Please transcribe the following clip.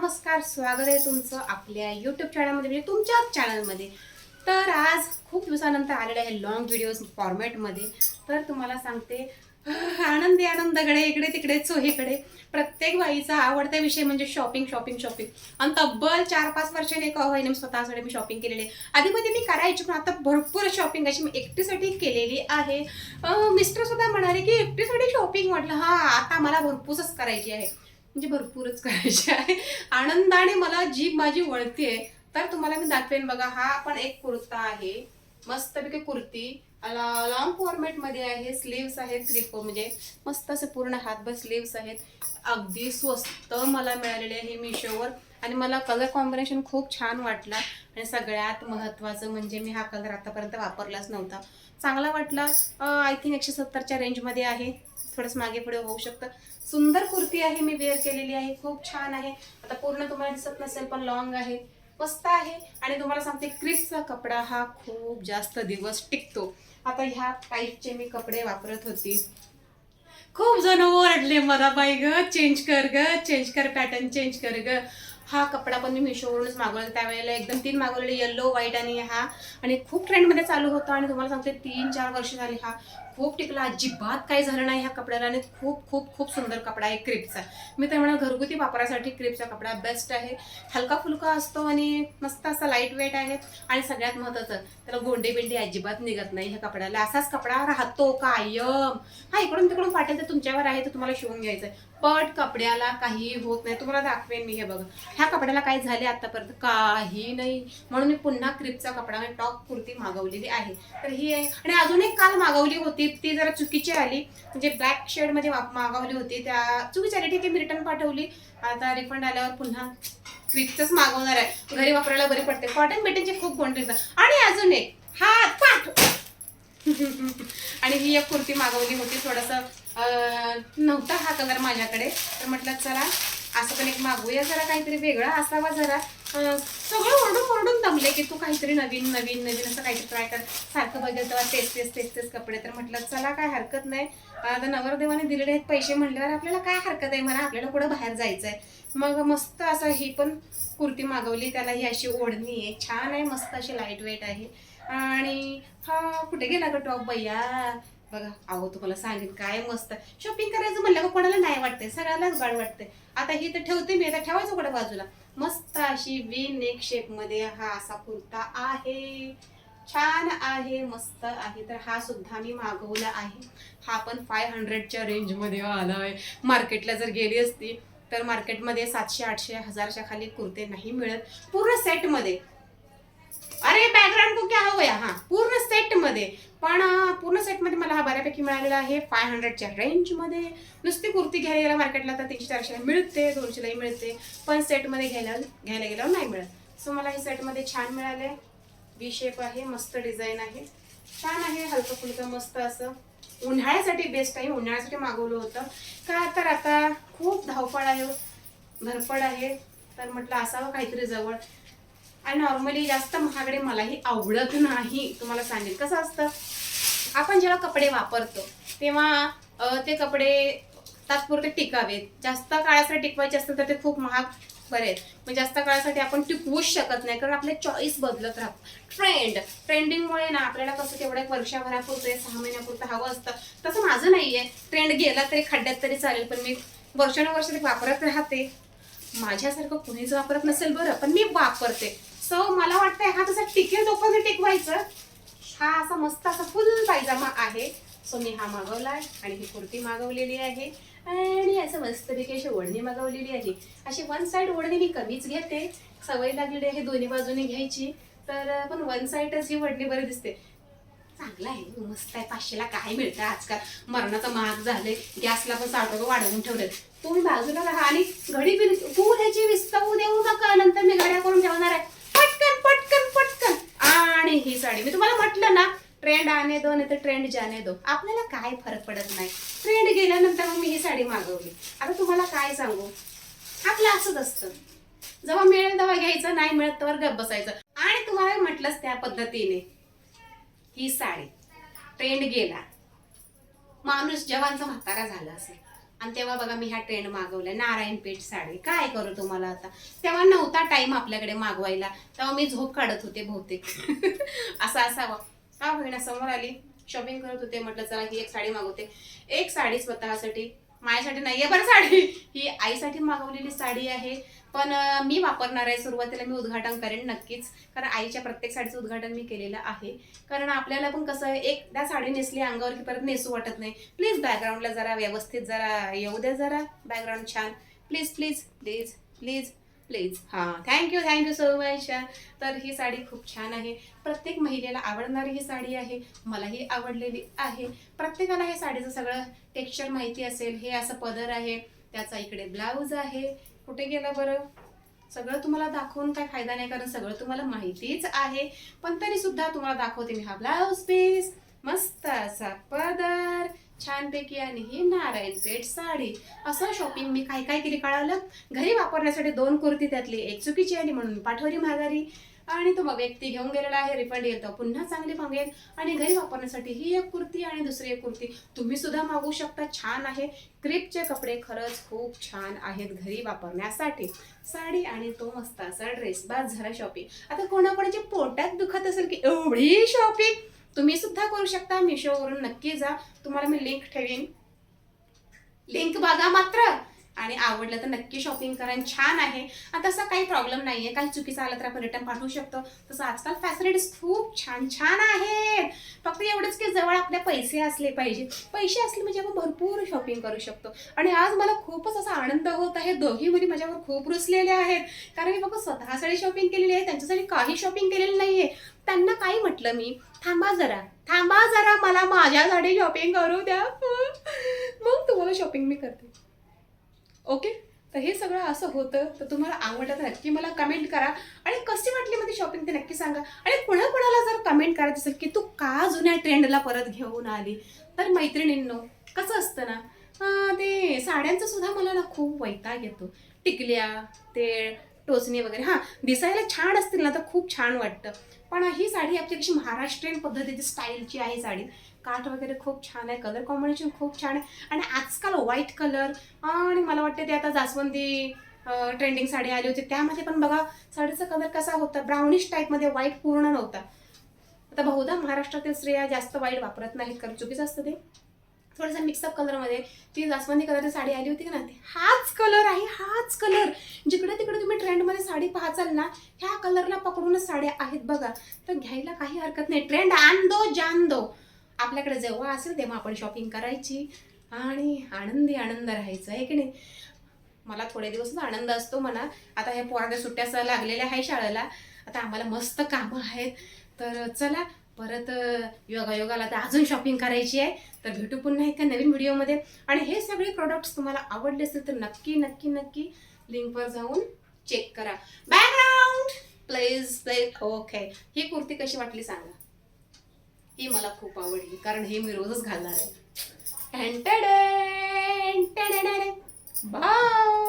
नमस्कार, स्वागत आहे तुमचं आपल्या यूट्यूब चॅनलमध्ये, म्हणजे तुमच्याच चॅनलमध्ये. तर आज खूप दिवसानंतर आलेले आहे लॉंग व्हिडिओज फॉर्मॅटमध्ये. तर तुम्हाला सांगते, आनंदी आनंदकडे इकडे तिकडे चोहीकडे प्रत्येक बाईचा आवडता विषय म्हणजे शॉपिंग शॉपिंग शॉपिंग. आणि तब्बल 4-5 वर्षांनी एका वहिनी स्वतःसाठी मी शॉपिंग केलेली आहे. आधीमध्ये मी करायची, पण आता भरपूर शॉपिंग अशी मी एकटीसाठी केलेली आहे. मिस्टर सुद्धा म्हणाले की एकटीसाठी शॉपिंग. म्हटलं हा, आता मला भरपूरच करायची आहे, म्हणजे भरपूरच करायची आहे. आनंदाने मला जीभ माझी वळतीये. तर तुम्हाला मी दाखवेन बघा. हा पण एक कुर्ता आहे, मस्तपैकी कुर्ती लॉंग फॉर्मॅट मध्ये आहे. स्लीव्स आहेत म्हणजे मस्त असे पूर्ण हातभर स्लीव्स आहेत. अगदी स्वस्त मला मिळालेले आहे मिशोवर. आणि मला कलर कॉम्बिनेशन खूप छान वाटला. आणि सगळ्यात महत्त्वाचं म्हणजे मी हा कलर आतापर्यंत वापरलाच नव्हता, चांगला वाटला. आय थिंक 170च्या रेंजमध्ये आहे, थोडंसं मागे पुढे होऊ शकतं. सुंदर कुर्ती आहे, मी वेअर केलेली आहे, खूप छान आहे. आता पूर्ण तुम्हाला दिसत नसेल पण लॉंग आहे, मस्त आहे. आणि तुम्हाला सांगते, क्रिप्सचा कपडा हा खूप जास्त दिवस टिकतो. आता ह्या टाईपचे मी कपडे वापरत होती. खूप जण ओरडले मला, बाई ग चेंज कर ग, चेंज कर, पॅटर्न चेंज कर ग. हा कपडा पण मी मिशोवरूनच मागवला. त्यावेळेला एकदम 3 मागवलेले, येल्लो, व्हाईट आणि हा. आणि खूप ट्रेंडमध्ये चालू होता. आणि तुम्हाला सांगते 3-4 वर्ष झाली हा खूप टिकला, अजिबात काही झालं नाही ह्या कपड्याला. आणि खूप खूप खूप सुंदर कपडा आहे क्रिप्सचा. मी तर म्हणा, घरगुती वापरासाठी क्रिप्सचा कपडा बेस्ट आहे. हलका फुलका असतो आणि मस्त असा लाईट वेट आहे. आणि सगळ्यात महत्त्वाचं, त्याला गोंडे बिंडे अजिबात निघत नाही ह्या कपड्याला. असाच कपडा राहतो कायम. हा, इकडून तिकडून फाटेल तर तुमच्यावर आहे, तर तुम्हाला शिवून घ्यायचं. पण कपड्याला काही होत नाही. तुम्हाला दाखवेन मी, हे बघा. ह्या कपड्याला काय झाले आतापर्यंत, काही नाही. म्हणून मी पुन्हा क्रिपचा कपडा म्हणजे टॉप कुर्ती मागवलेली आहे. तर ही आहे. आणि अजून एक काल मागवली होती, ती जरा चुकीची आली, म्हणजे ब्लॅक शेड मध्ये मागवली होती, त्या चुकीची आली. ठीक आहे, मी रिटर्न पाठवली. आता रिफंड आल्यावर पुन्हा क्रिपचंच मागवणार आहे, घरी वापरायला बरी पडते. कॉटन बेटनचे खूप गोंडे येतात. आणि अजून एक हात पाठ आणि ही एक कुर्ती मागवली होती. थोडंसं नव्हता हा कलर माझ्याकडे, तर म्हटलं चला असं पण एक मागवूया, जरा काहीतरी वेगळा असावा. जरा सगळं ओरडून ओरडून दमले की तू काहीतरी नवीन नवीन नवीन असं काहीतरी ट्राय कर, सारखं बघत तेव्हा तेच तेच तेच तेच कपडे. तर म्हटलं चला, काय हरकत नाही. आता नवरदेवाने दिलेले आहेत पैसे म्हटल्यावर आपल्याला काय हरकत आहे म्हणा, आपल्याला कुठं बाहेर जायचं आहे. मग मस्त असं ही पण कुर्ती मागवली. त्याला ही अशी ओढणी आहे, छान आहे, मस्त अशी लाईट वेट आहे. आणि हा कुठे गेला ग टॉप भैया, बघा. अहो, तुम्हाला सांगेन काय मस्त शॉपिंग करायचं म्हणलं का कोणाला नाही वाटतंय, सगळ्यालाच गाड वाटतंय. आता ही तर ठेवते मी, आता ठेवायचं कुठे बाजूला. मस्त अशी वी नेक शेप मध्ये हा असा कुर्ता आहे, छान आहे, मस्त आहे. तर हा सुद्धा मी मागवला आहे. हा पण 500च्या रेंज मध्ये आला आहे. मार्केटला जर गेली असती तर मार्केटमध्ये 700-800 1000च्या खाली कुर्ते नाही मिळत, पूर्ण सेट मध्ये. अरे बॅकग्राऊंड को क्या हो गया. हा, पूर्ण सेट मध्ये. पण पूर्ण सेट मध्ये मला हा बऱ्यापैकी मिळालेला आहे 500च्या रेंज मध्ये. नुसती कुर्ती घ्यायला गेला मार्केटला तर 300-400 मिळते, 200 मिळते. पण सेट मध्ये घ्यायला गेल्यावर नाही मिळत. सो मला हे सेट मध्ये छान मिळाले. बी शेप आहे, मस्त डिझाईन आहे, छान आहे, हलकं फुलकं मस्त असं. उन्हाळ्यासाठी बेस्ट आहे, उन्हाळ्यासाठी मागवलं होतं. का तर आता खूप धावपळ आहे, धडपड आहे. तर म्हटलं असावं काहीतरी जवळ. आणि नॉर्मली जास्त महागडे मलाही आवडत नाही. तुम्हाला सांगेल कसं असतं, आपण जेव्हा कपडे वापरतो तेव्हा ते कपडे तात्पुरते टिकावेत. जास्त काळासाठी टिकवायचे असतात तर ते खूप महाग बरे आहेत. मग जास्त काळासाठी आपण टिकवूच शकत नाही, कारण आपले चॉईस बदलत राहतात. ट्रेंडिंगमुळे ना आपल्याला कसं तेवढ्या वर्षभरापुरते 6 महिन्यापुरतं हवं असतं. तसं माझं नाहीये. ट्रेंड गेला तरी खड्ड्यात तरी चालेल, पण मी वर्षानुवर्ष ते वापरत राहते. माझ्यासारखं कुणीच वापरत नसेल बरं, पण मी वापरते. सो मला वाटतंय हा तसा टिकेल तोपर्यंत टिकवायचं. हा असा मस्त असा फुल पायजामा आहे. सो मी हा मागवलाय आणि ही कुर्ती मागवलेली आहे. आणि असं मस्तपैकी अशी ओढणी मागवलेली आहे. अशी वन साइड ओढणी मी कमीच घेते, सवय लागलेली आहे दोन्ही बाजूने घ्यायची. तर पण वन साइडच ही ओढणी बरी दिसते. चांगला आहे, मस्त आहे. 500ला काय मिळतं आजकाल, मरणाचं महाग झाले. गॅसला पण 60 रुपये वाढवून ठेवले. तुम्ही बाजूला राहा आणि घडी बिल तू ह्याची विस्तवू देऊ नका, नंतर मी घड्या करून ठेवणार आहे. पटकन पटकन पटकन. आणि ही साडी मी तुम्हाला म्हटलं ना, ट्रेंड आने दो नाही तर ट्रेंड जाने दो, आपल्याला काय फरक पडत नाही. ट्रेंड गेल्यानंतर मग मी ही साडी मागवली. आता तुम्हाला काय सांगू, आपलं असंच असतं, जेव्हा मिळेल तेव्हा घ्यायचं, नाही मिळत तेव्हा गप्प बसायचं. आणि तुम्हाला म्हटलंच त्या पद्धतीने, ही साडी ट्रेंड गेला, माणूस जवानचा म्हातारा झाला असेल आणि तेव्हा बघा मी ह्या ट्रेंड मागवल्या, नारायणपेठ साडी. काय करू तुम्हाला आता, तेव्हा नव्हता टाइम आपल्याकडे मागवायला, तेव्हा मी झोप काढत होते बहुतेक. असं असावं. हा बहिणा समोर आली, शॉपिंग करत होते, म्हटलं चला ही एक साडी मागवते. एक साडी स्वतःसाठी, माझ्यासाठी नाहीये बरं साडी, ही आईसाठी मागवलेली साडी आहे. पण मी वापरणार आहे. सुरुवातीला मी उद्घाटन करेन नक्कीच, कारण आईच्या प्रत्येक साडीचं उद्घाटन मी केलेलं आहे. कारण आपल्याला पण कसं आहे, एकदा साडी नेसली अंगावर की परत नेसू वाटत नाही. प्लीज बॅकग्राऊंडला जरा व्यवस्थित जरा येऊ द्या, जरा बॅकग्राऊंड छान. Please please please please please. हां, थँक्यू सो मच. तर ही साडी खूप छान आहे, प्रत्येक महिलेला आवडणारी ही साडी आहे, मलाही आवडलेली आहे. प्रत्येकाला हे साडीचं सगळं टेक्स्चर माहिती असेल. हे असं पदर आहे, त्याचा इकडे ब्लाऊज आहे. कुठे गेला बरं, सगळं तुम्हाला दाखवून काय फायदा नाही, कारण सगळं तुम्हाला माहितीच आहे. पण तरी सुद्धा तुम्हाला दाखवते मी. हा ब्लाऊज पीस, मस्त असा पदर छानपैकी, आणि ही नारायणपेठ साडी. असं शॉपिंग मी काय काय केली कळालं. घरी वापरण्यासाठी 2 कुर्ती, त्यातली एक चुकीची आली म्हणून पाठवली माघारी, आणि तो मग व्यक्ती घेऊन गेलेला आहे. रिफंड येईल तर पुन्हा चांगली मागेल. आणि घरी वापरण्यासाठी ही एक कुर्ती आणि दुसरी एक कुर्ती तुम्ही सुद्धा मागवू शकता. छान आहे. क्रिपचे कपडे खरंच खूप छान आहेत घरी वापरण्यासाठी. साडी आणि तो मस्त असा ड्रेस, बस झाला शॉपिंग. आता कोणाकोणाच्या पोटात दुखत असेल की एवढी शॉपिंग, तुम्ही सुद्धा करू शकता. मिशोवरून नक्की जा, तुम्हाला मी लिंक ठेवीन. लिंक बघा मात्र, आणि आवडलं तर नक्की शॉपिंग करा. छान आहे. आता तसा काही प्रॉब्लेम नाहीये, काही चुकीचं आलं तर आपण रिटर्न पाठवू शकतो. तसं आजकाल फॅसिलिटीज खूप छान छान आहेत. फक्त एवढंच की जवळ आपल्या पैसे असले पाहिजे. पैसे असले म्हणजे आपण भरपूर शॉपिंग करू शकतो. आणि आज मला खूपच असा आनंद होत आहे. दोघी मुली माझ्यावर खूप रुसलेले आहेत, कारण मी बघा स्वतःसाठी शॉपिंग केलेली आहे, त्यांच्यासाठी काही शॉपिंग केलेली नाहीये. त्यांना काय म्हटलं मी, थांबा जरा मला माझ्यासाठी शॉपिंग करू द्या, मग तुम्हाला शॉपिंग मी करते. ओके. तर हे सगळं असं होतं. तर तुम्हाला आवडलं तर नक्की मला कमेंट करा, आणि कशी वाटली मध्ये शॉपिंग ते नक्की सांगा. आणि कोणाला जर कमेंट करायचं असेल की तू का जुन्या ट्रेंडला परत घेऊन आली, तर मैत्रिणींनो कसं असतं ना, ते साड्यांचं सुद्धा मला ना खूप वैताग येतो. टिकल्या, ते टोचणी वगैरे, हां दिसायला छान असतील ना तर खूप छान वाटतं. पण ही साडी आपली कशी महाराष्ट्रीयन पद्धतीची स्टाईलची आहे साडी. काठ वगैरे खूप छान आहे, कलर कॉम्बिनेशन खूप छान आहे. आणि आजकाल व्हाईट कलर, आणि मला वाटतं ते आता जास्वंदी ट्रेंडिंग साडी आली होती, त्यामध्ये पण बघा साडीचा कलर कसा होता, ब्राउनिश टाईपमध्ये, व्हाईट पूर्ण नव्हता. आता बहुधा महाराष्ट्रातील स्त्रिया जास्त व्हाईट वापरत नाहीत, कारण चुकीचं असतं ते. थोडासा मिक्सअप कलरमध्ये ती जास्वंदी कलरची साडी आली होती का ना, हाच कलर आहे, हाच कलर. जिकडे तिकडे तुम्ही ट्रेंडमध्ये साडी पाहाचाल ना, ह्या कलरला पकडूनच साड्या आहेत बघा. तर घ्यायला काही हरकत नाही. ट्रेंड आण दो जान दो. आपल्याकडे जेव्हा असेल तेव्हा आपण शॉपिंग करायची आणि आनंद राहायचं, आहे की नाही. मला थोडे दिवस आनंद असतो म्हणा. आता ह्या पोराच्या सुट्ट्या लागलेल्या आहे शाळेला, आता आम्हाला मस्त कामं आहेत. तर चला परत योगाला तर अजून शॉपिंग करायची आहे. तर भेटू पुन्हा एका नवीन व्हिडिओमध्ये. आणि हे सगळे प्रोडक्ट्स तुम्हाला आवडले असेल तर नक्की नक्की नक्की लिंकवर जाऊन चेक करा. Background please. ओके. ही कुर्ती कशी वाटली सांगा. ही मला खूप आवडली, कारण हे मी रोजच घालणार आहे. बाय.